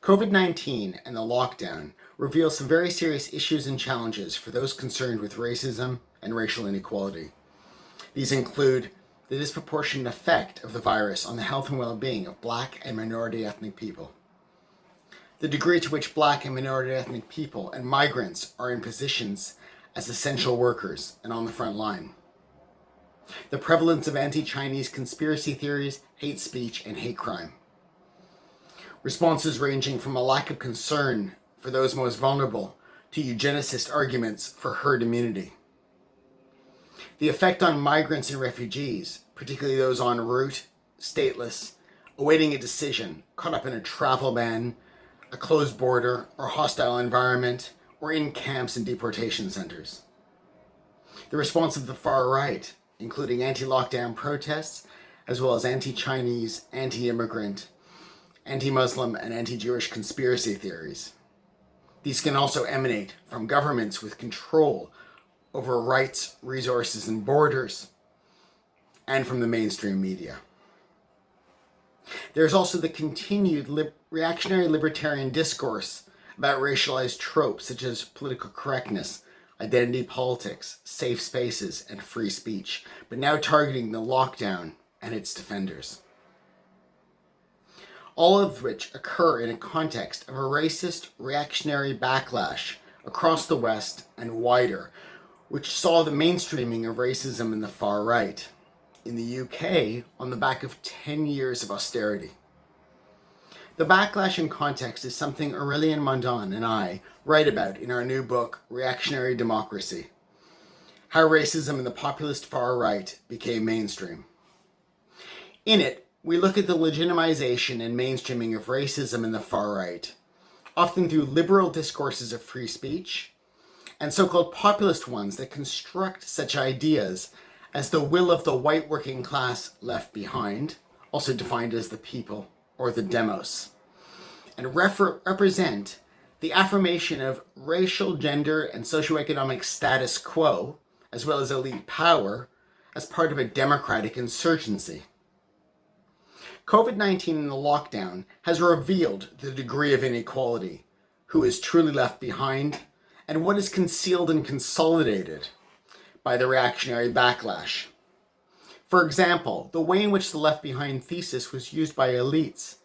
COVID-19 and the lockdown reveal some very serious issues and challenges for those concerned with racism and racial inequality. These include the disproportionate effect of the virus on the health and well-being of Black and minority ethnic people, the degree to which Black and minority ethnic people and migrants are in positions as essential workers and on the front line, the prevalence of anti-Chinese conspiracy theories, hate speech, and hate crime, responses ranging from a lack of concern for those most vulnerable to eugenicist arguments for herd immunity, the effect on migrants and refugees, particularly those en route, stateless, awaiting a decision, caught up in a travel ban, a closed border, or hostile environment, or in camps and deportation centers, the response of the far right, including anti-lockdown protests, as well as anti-Chinese, anti-immigrant, anti-Muslim, and anti-Jewish conspiracy theories. These can also emanate from governments with control over rights, resources, and borders, and from the mainstream media. There's also the continued reactionary libertarian discourse about racialized tropes such as political correctness, identity politics, safe spaces, and free speech, but now targeting the lockdown and its defenders. All of which occur in a context of a racist reactionary backlash across the West and wider, which saw the mainstreaming of racism in the far right. In the UK, on the back of 10 years of austerity. The backlash in context is something Aurelien, Mondon, and I write about in our new book, Reactionary Democracy: How Racism in the Populist Far Right Became Mainstream. In it, we look at the legitimization and mainstreaming of racism in the far right, often through liberal discourses of free speech, and so-called populist ones that construct such ideas as the will of the white working class left behind, also defined as the people or the demos, and represent the affirmation of racial, gender, and socioeconomic status quo, as well as elite power, as part of a democratic insurgency. COVID-19 and the lockdown has revealed the degree of inequality, who is truly left behind, and what is concealed and consolidated by the reactionary backlash. For example, the way in which the Left Behind thesis was used by elites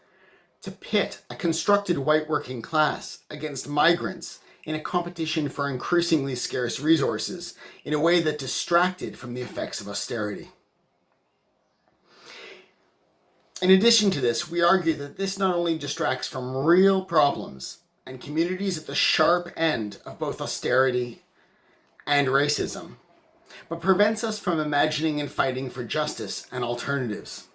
to pit a constructed white working class against migrants in a competition for increasingly scarce resources in a way that distracted from the effects of austerity. In addition to this, we argue that this not only distracts from real problems and communities at the sharp end of both austerity and racism, but prevents us from imagining and fighting for justice and alternatives.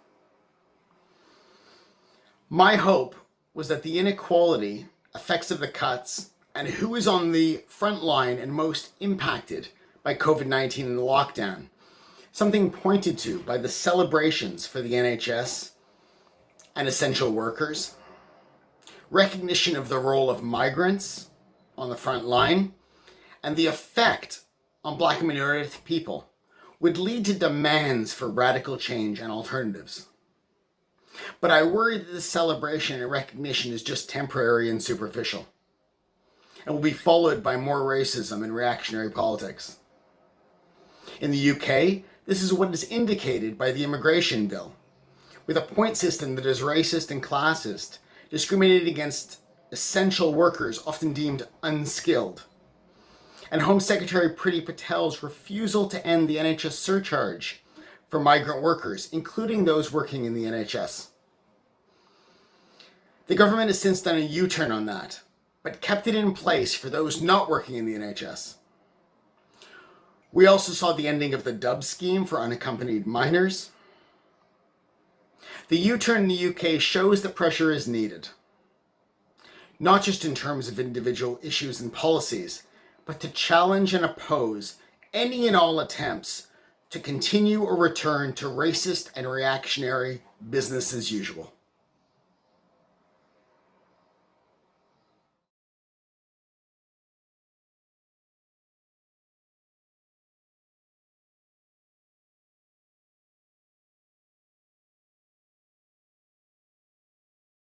My hope was that the inequality, effects of the cuts, and who is on the front line and most impacted by COVID-19 and the lockdown, something pointed to by the celebrations for the NHS and essential workers, recognition of the role of migrants on the front line, and the effect on Black and minority people would lead to demands for radical change and alternatives. But I worry that this celebration and recognition is just temporary and superficial, and will be followed by more racism and reactionary politics. In the UK, this is what is indicated by the immigration bill, with a point system that is racist and classist, discriminating against essential workers often deemed unskilled, and Home Secretary Priti Patel's refusal to end the NHS surcharge for migrant workers, including those working in the NHS. The government has since done a U-turn on that, but kept it in place for those not working in the NHS. We also saw the ending of the DUB scheme for unaccompanied minors. The U-turn in the UK shows that pressure is needed, not just in terms of individual issues and policies, but to challenge and oppose any and all attempts to continue or return to racist and reactionary business as usual.